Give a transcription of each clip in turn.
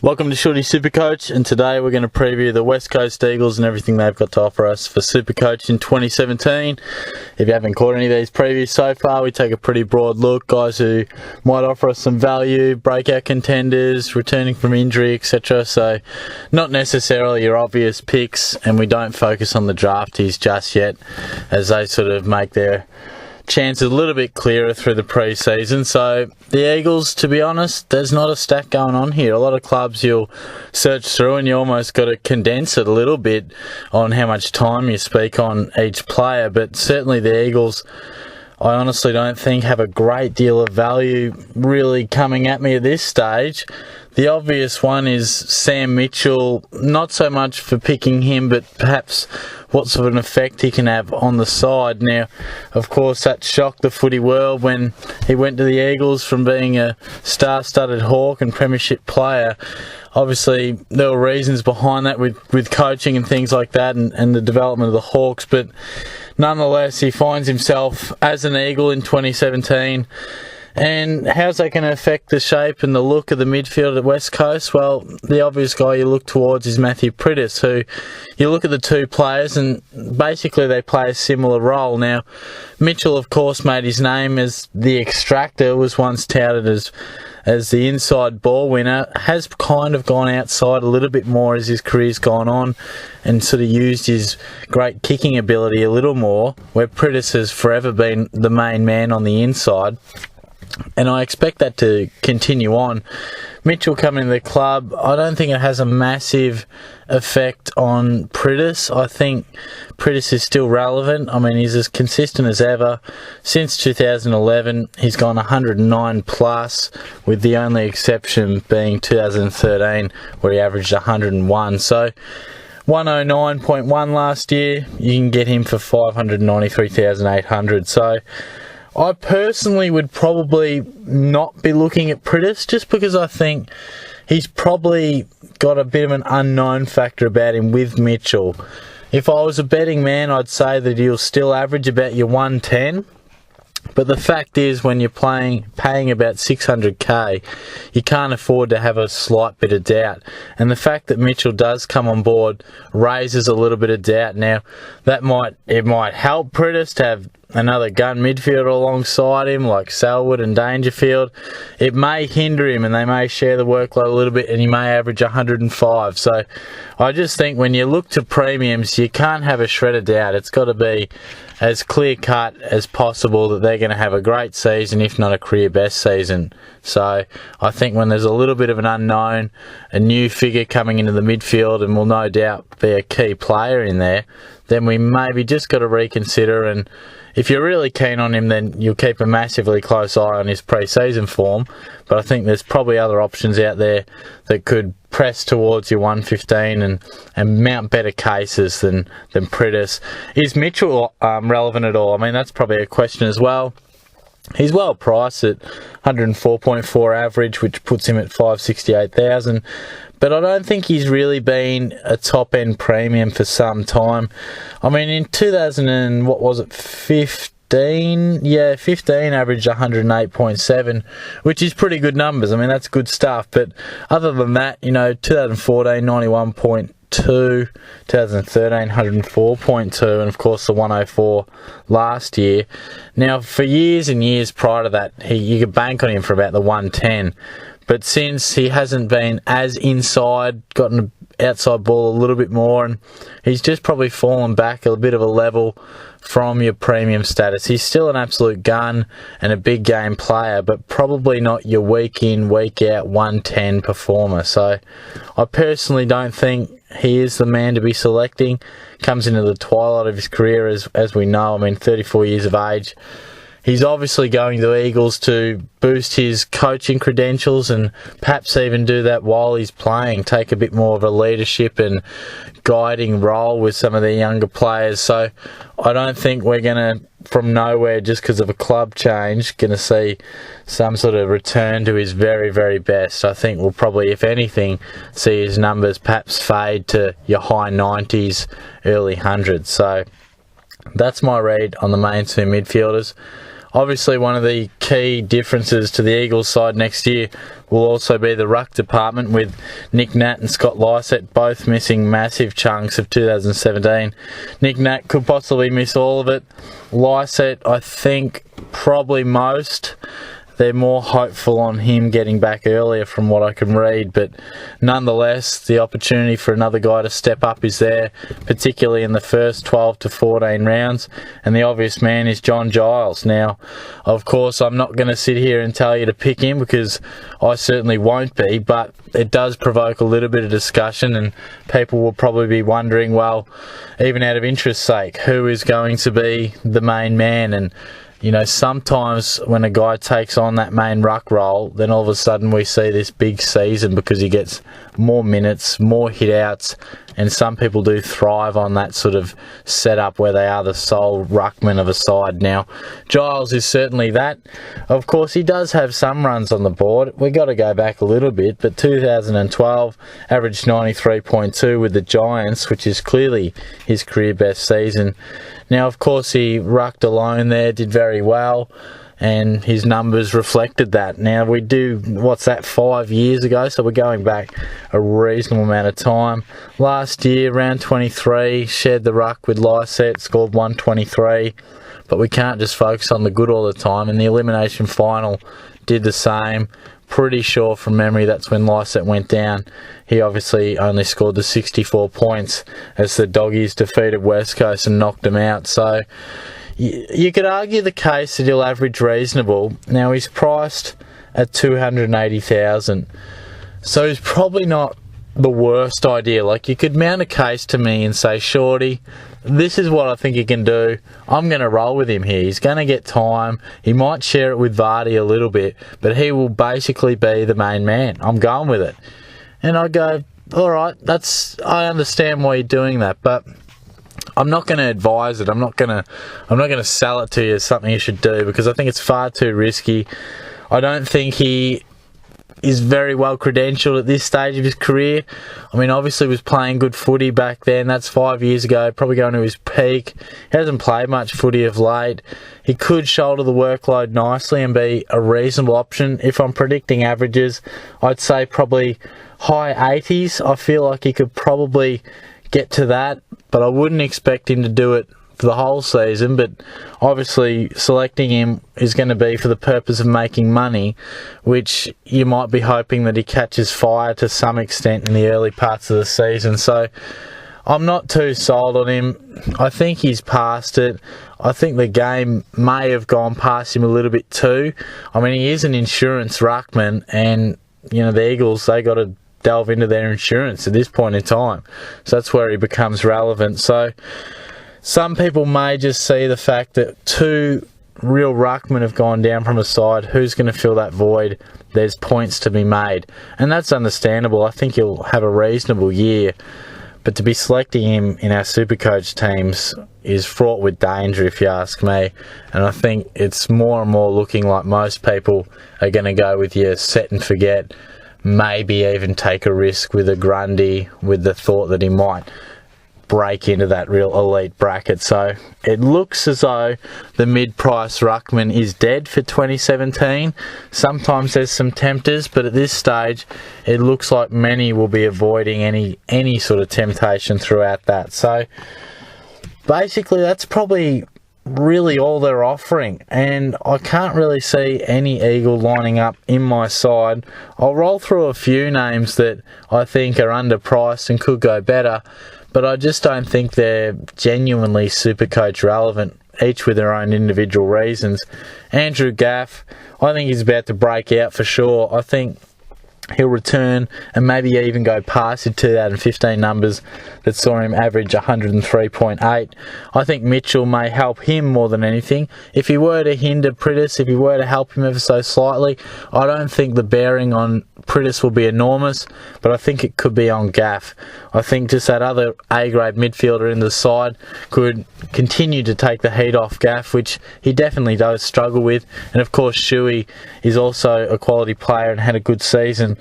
Welcome to Shorty SuperCoach, and today we're going to preview the West Coast Eagles and everything they've got to offer us for SuperCoach in 2017. If you haven't caught any of these previews so far, we take a pretty broad look, guys who might offer us some value, breakout contenders, returning from injury, etc. So not necessarily your obvious picks, and we don't focus on the draftees just yet as they sort of make their chances a little bit clearer through the pre-season. So the Eagles, to be honest, there's not a stack going on here. A lot of clubs you'll search through and you almost got to condense it a little bit on how much time you speak on each player, but certainly the Eagles, I honestly don't think have a great deal of value really coming at me at this stage. The obvious one is Sam Mitchell, not so much for picking him, but perhaps what sort of an effect he can have on the side. Now, of course, that shocked the footy world when he went to the Eagles from being a star-studded Hawk and premiership player. Obviously, there were reasons behind that with coaching and things like that and the development of the Hawks, but nonetheless, he finds himself as an Eagle in 2017. And how's that going to affect the shape and the look of the midfield at West Coast? Well, the obvious guy you look towards is Matthew Priddis, who you look at the two players and basically they play a similar role. Now, Mitchell, of course, made his name as the extractor, was once touted as the inside ball winner, has kind of gone outside a little bit more as his career's gone on and sort of used his great kicking ability a little more, where Priddis has forever been the main man on the inside. And I expect that to continue on. Mitchell coming to the club, I don't think it has a massive effect on Priddis. I think Priddis is still relevant. I mean, he's as consistent as ever. Since 2011, he's gone 109 plus, with the only exception being 2013, where he averaged 101. So 109.1 last year, you can get him for 593,800. So I personally would probably not be looking at Priddis, just because I think he's probably got a bit of an unknown factor about him with Mitchell. If I was a betting man, I'd say that he'll still average about your 110. But the fact is, when you're paying about 600k, you can't afford to have a slight bit of doubt. And the fact that Mitchell does come on board raises a little bit of doubt. Now, it might help Priddis to have another gun midfielder alongside him, like Selwood and Dangerfield. It may hinder him, and they may share the workload a little bit, and he may average 105. So I just think when you look to premiums, you can't have a shred of doubt. It's got to be as clear-cut as possible that they're going to have a great season, if not a career best season. So I think when there's a little bit of an unknown, a new figure coming into the midfield and will no doubt be a key player in there, then we maybe just got to reconsider. And if you're really keen on him, then you'll keep a massively close eye on his pre-season form. But I think there's probably other options out there that could press towards your 115 and mount better cases than Priddis. Is Mitchell relevant at all? I mean, that's probably a question as well. He's well priced at 104.4 average, which puts him at 568,000. But I don't think he's really been a top-end premium for some time. I mean, in 15 averaged 108.7, which is pretty good numbers. I mean, that's good stuff. But other than that, 2014, 91.2, 2013, 104.2, and of course the 104 last year. Now, for years and years prior to that, you could bank on him for about the 110. But since he hasn't been as inside, gotten an outside ball a little bit more, and he's just probably fallen back a bit of a level from your premium status. He's still an absolute gun and a big game player, but probably not your week in, week out 110 performer. So I personally don't think he is the man to be selecting. Comes into the twilight of his career, as we know. I mean, 34 years of age. He's obviously going to the Eagles to boost his coaching credentials and perhaps even do that while he's playing, take a bit more of a leadership and guiding role with some of the younger players. So I don't think we're going to, from nowhere, just because of a club change, going to see some sort of return to his very, very best. I think we'll probably, if anything, see his numbers perhaps fade to your high 90s, early 100s. So that's my read on the main two midfielders. Obviously, one of the key differences to the Eagles side next year will also be the ruck department, with Nick Nat and Scott Lysett both missing massive chunks of 2017. Nick Nat could possibly miss all of it. Lysett, I think, probably most. They're more hopeful on him getting back earlier from what I can read, but nonetheless, the opportunity for another guy to step up is there, particularly in the first 12 to 14 rounds, and the obvious man is John Giles. Now, of course, I'm not going to sit here and tell you to pick him, because I certainly won't be, but it does provoke a little bit of discussion, and people will probably be wondering, well, even out of interest's sake, who is going to be the main man? And you know, sometimes when a guy takes on that main ruck role, then all of a sudden we see this big season because he gets more minutes, more hit-outs, and some people do thrive on that sort of setup where they are the sole ruckman of a side. Now, Giles is certainly that. Of course, he does have some runs on the board. We've got to go back a little bit, but 2012 averaged 93.2 with the Giants, which is clearly his career best season. Now, of course, he rucked alone there, did very well, and his numbers reflected that. Now, we do, 5 years ago, so we're going back a reasonable amount of time. Last year, round 23, shared the ruck with Lysett, scored 123, but we can't just focus on the good all the time, and the elimination final did the same. Pretty sure from memory that's when Lysett went down. He obviously only scored the 64 points as the Doggies defeated West Coast and knocked them out. So you could argue the case that he'll average reasonable. Now, he's priced at 280,000, so he's probably not the worst idea. Like, you could mount a case to me and say, Shorty, this is what I think he can do. I'm going to roll with him here. He's going to get time. He might share it with Vardy a little bit, but he will basically be the main man. I'm going with it. And I go, all right, I understand why you're doing that, but I'm not going to advise it. I'm not going to sell it to you as something you should do, because I think it's far too risky. I don't think he is very well credentialed at this stage of his career. I mean, obviously he was playing good footy back then. That's 5 years ago, probably going to his peak. He hasn't played much footy of late. He could shoulder the workload nicely and be a reasonable option. If I'm predicting averages, I'd say probably high 80s. I feel like he could probably get to that, but I wouldn't expect him to do it for the whole season. But obviously selecting him is going to be for the purpose of making money, which you might be hoping that he catches fire to some extent in the early parts of the season. So I'm not too sold on him. I think he's past it. I think the game may have gone past him a little bit too. I mean, he is an insurance ruckman, and you know, the Eagles, they got to delve into their insurance at this point in time. So that's where he becomes relevant. So some people may just see the fact that two real ruckmen have gone down from a side. Who's going to fill that void? There's points to be made, and that's understandable. I think he'll have a reasonable year, but to be selecting him in our SuperCoach teams is fraught with danger, if you ask me. And I think it's more and more looking like most people are going to go with your set and forget, maybe even take a risk with a Grundy, with the thought that he might break into that real elite bracket. So it looks as though the mid-price ruckman is dead for 2017. Sometimes there's some tempters, but at this stage it looks like many will be avoiding any sort of temptation throughout that. So basically that's probably really all they're offering, and I can't really see any Eagle lining up in my side. I'll roll through a few names that I think are underpriced and could go better, but I just don't think they're genuinely SuperCoach relevant, each with their own individual reasons. Andrew Gaff, I think he's about to break out for sure. I think he'll return and maybe even go past his 2015 numbers that saw him average 103.8. I think Mitchell may help him more than anything. If he were to hinder Pritis, if he were to help him ever so slightly, I don't think the bearing on Pritis will be enormous, but I think it could be on Gaff. I think just that other A-grade midfielder in the side could continue to take the heat off Gaff, which he definitely does struggle with. And of course, Shuey is also a quality player and had a good season.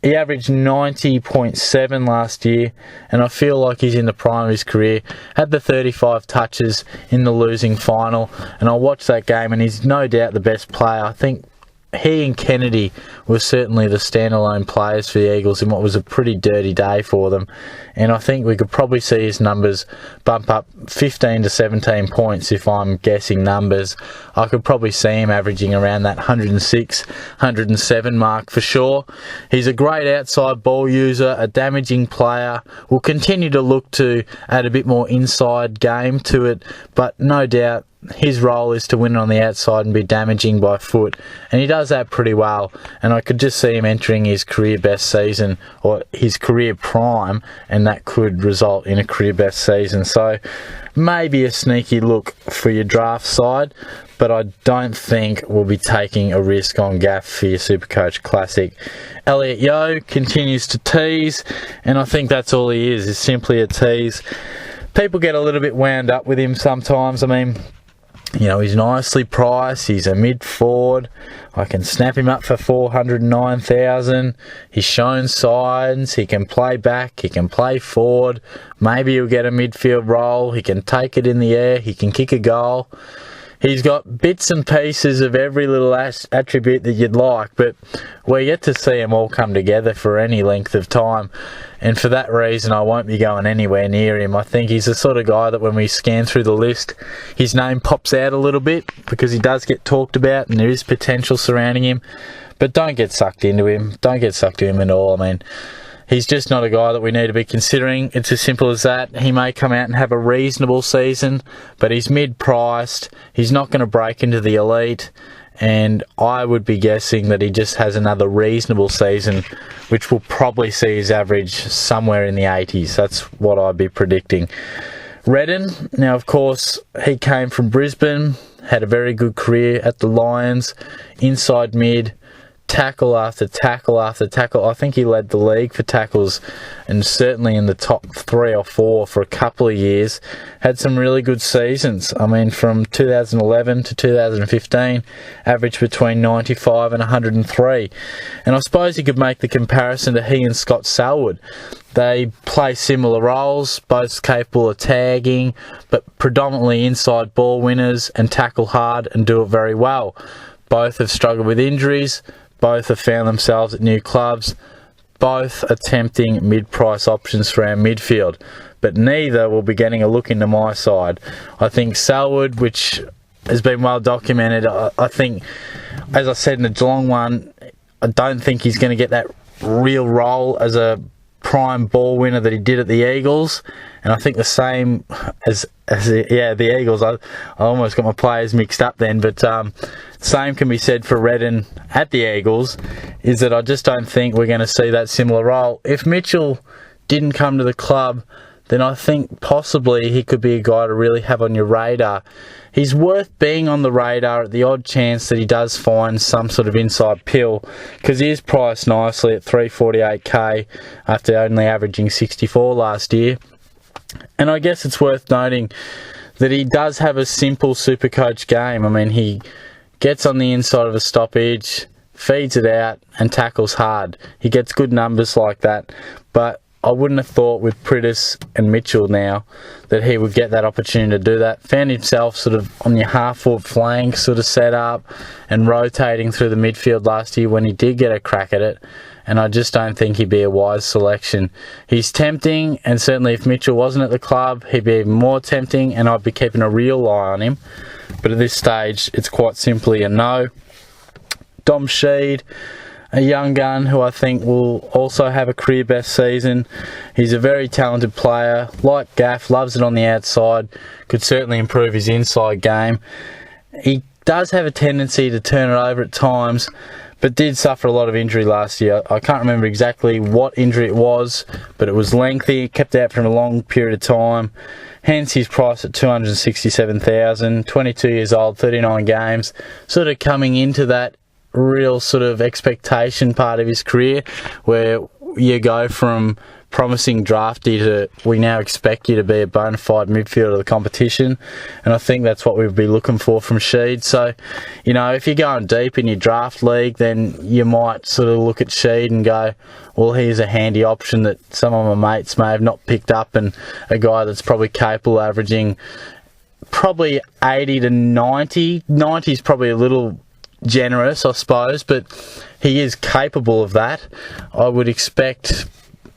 He averaged 90.7 last year, and I feel like he's in the prime of his career. Had the 35 touches in the losing final, and I watched that game, and he's no doubt the best player. I think he and Kennedy were certainly the standalone players for the Eagles in what was a pretty dirty day for them. And I think we could probably see his numbers bump up 15 to 17 points if I'm guessing numbers. I could probably see him averaging around that 106, 107 mark for sure. He's a great outside ball user, a damaging player. We'll continue to look to add a bit more inside game to it, but no doubt his role is to win on the outside and be damaging by foot, and he does that pretty well. And I could just see him entering his career best season or his career prime, and that could result in a career best season. So maybe a sneaky look for your draft side, but I don't think we'll be taking a risk on Gaff for your SuperCoach Classic. Elliot Yeo continues to tease, and I think that's all he is simply a tease. People get a little bit wound up with him sometimes. I mean, you know, he's nicely priced. He's a mid-forward. I can snap him up for 409,000. He's shown signs. He can play back. He can play forward. Maybe he'll get a midfield role. He can take it in the air. He can kick a goal. He's got bits and pieces of every little attribute that you'd like, but we're yet to see them all come together for any length of time. And for that reason, I won't be going anywhere near him. I think he's the sort of guy that when we scan through the list, his name pops out a little bit because he does get talked about and there is potential surrounding him. But don't get sucked into him. Don't get sucked into him at all. I mean, he's just not a guy that we need to be considering. It's as simple as that. He may come out and have a reasonable season, but he's mid-priced. He's not going to break into the elite. And I would be guessing that he just has another reasonable season, which will probably see his average somewhere in the 80s. That's what I'd be predicting. Redden, now of course, he came from Brisbane, had a very good career at the Lions, inside mid, tackle after tackle after tackle. I think he led the league for tackles and certainly in the top 3 or 4 for a couple of years. Had some really good seasons. I mean, from 2011 to 2015, averaged between 95 and 103. And I suppose you could make the comparison to he and Scott Selwood. They play similar roles, both capable of tagging, but predominantly inside ball winners and tackle hard and do it very well. Both have struggled with injuries. Both have found themselves at new clubs. Both attempting mid-price options for our midfield. But neither will be getting a look into my side. I think Selwood, which has been well documented, I think, as I said in the Geelong one, I don't think he's going to get that real role as a prime ball winner that he did at the Eagles. And I think the same as the Eagles. I almost got my players mixed up then, but same can be said for Redden at the Eagles, is that I just don't think we're going to see that similar role. If Mitchell didn't come to the club, then I think possibly he could be a guy to really have on your radar. He's worth being on the radar at the odd chance that he does find some sort of inside pill, because he is priced nicely at 348k after only averaging 64 last year. And I guess it's worth noting that he does have a simple SuperCoach game. I mean, he gets on the inside of a stoppage, feeds it out, and tackles hard. He gets good numbers like that, but I wouldn't have thought with Pritis and Mitchell now that he would get that opportunity to do that. Found himself sort of on your half-forward flank sort of set up and rotating through the midfield last year when he did get a crack at it. And I just don't think he'd be a wise selection. He's tempting, and certainly if Mitchell wasn't at the club, he'd be even more tempting, and I'd be keeping a real eye on him. But at this stage, it's quite simply a no. Dom Sheed, a young gun who I think will also have a career best season. He's a very talented player, like Gaff, loves it on the outside, could certainly improve his inside game. He does have a tendency to turn it over at times, but did suffer a lot of injury last year. I can't remember exactly what injury it was, but it was lengthy, kept out for a long period of time. Hence his price at 267,000, 22 years old, 39 games, sort of coming into that real sort of expectation part of his career where you go from promising draftee to we now expect you to be a bona fide midfielder of the competition, and I think that's what we'd be looking for from Sheed. So, you know, if you're going deep in your draft league, then you might sort of look at Sheed and go, well, here's a handy option that some of my mates may have not picked up, and a guy that's probably capable of averaging probably 80 to 90. 90 is probably a little generous, I suppose, but he is capable of that. I would expect,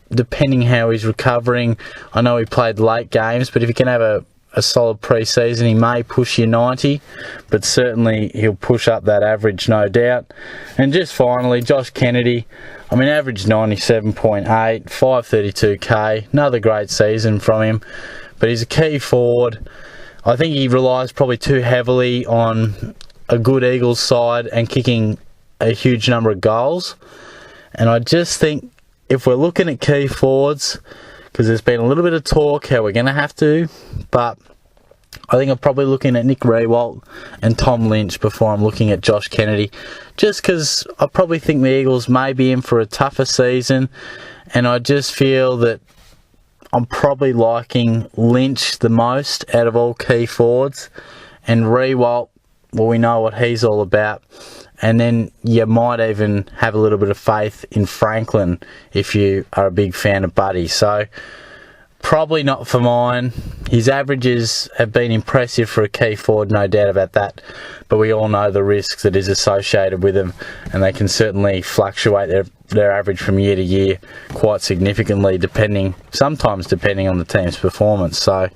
depending how he's recovering, I know he played late games, but if he can have a solid pre-season, he may push you 90, but certainly he'll push up that average, no doubt. And just finally, Josh Kennedy, I mean, average 97.8, 532k, another great season from him, but he's a key forward. I think he relies probably too heavily on a good Eagles side and kicking a huge number of goals. And I just think if we're looking at key forwards, because there's been a little bit of talk how we're going to have to, but I think I'm probably looking at Nick Riewoldt and Tom Lynch before I'm looking at Josh Kennedy, just because I probably think the Eagles may be in for a tougher season, and I just feel that I'm probably liking Lynch the most out of all key forwards, and Riewoldt, well, we know what he's all about. And then you might even have a little bit of faith in Franklin if you are a big fan of Buddy. So, probably not for mine. His averages have been impressive for a key forward, no doubt about that. But we all know the risks that is associated with them, and they can certainly fluctuate their average from year to year quite significantly, sometimes depending on the team's performance. So,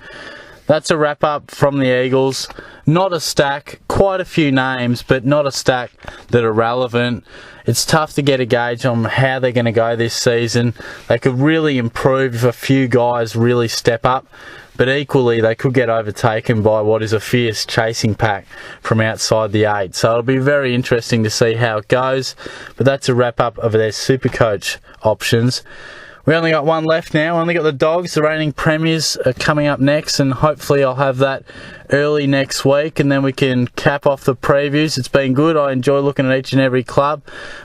that's a wrap up from the Eagles. Not a stack, quite a few names, but not a stack that are relevant. It's tough to get a gauge on how they're going to go this season. They could really improve if a few guys really step up, but equally they could get overtaken by what is a fierce chasing pack from outside the 8. So it'll be very interesting to see how it goes. But that's a wrap up of their SuperCoach options. We only got one left now. Only got the Dogs. The reigning premiers are coming up next, and hopefully I'll have that early next week, and then we can cap off the previews. It's been good. I enjoy looking at each and every club,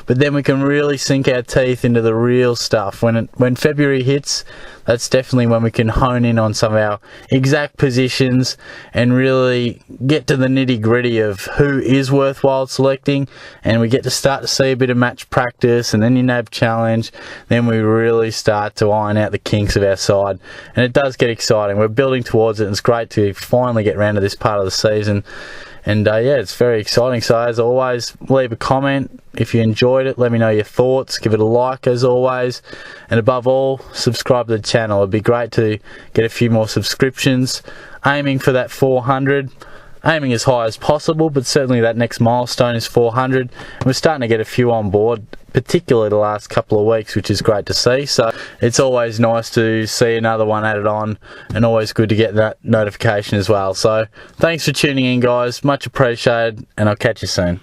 but then we can really sink our teeth into the real stuff. When February hits, that's definitely when we can hone in on some of our exact positions and really get to the nitty-gritty of who is worthwhile selecting, and we get to start to see a bit of match practice and then your NAB challenge. Then we really start to iron out the kinks of our side, and it does get exciting. We're building towards it, and it's great to finally get around to this part of the season. And yeah, it's very exciting. So as always, leave a comment if you enjoyed it. Let me know your thoughts. Give it a like as always. And above all, subscribe to the channel. It'd be great to get a few more subscriptions. Aiming for that 400. Aiming as high as possible, but certainly that next milestone is 400. And we're starting to get a few on board, particularly the last couple of weeks, which is great to see. So it's always nice to see another one added on, and always good to get that notification as well. So thanks for tuning in, guys. Much appreciated, and I'll catch you soon.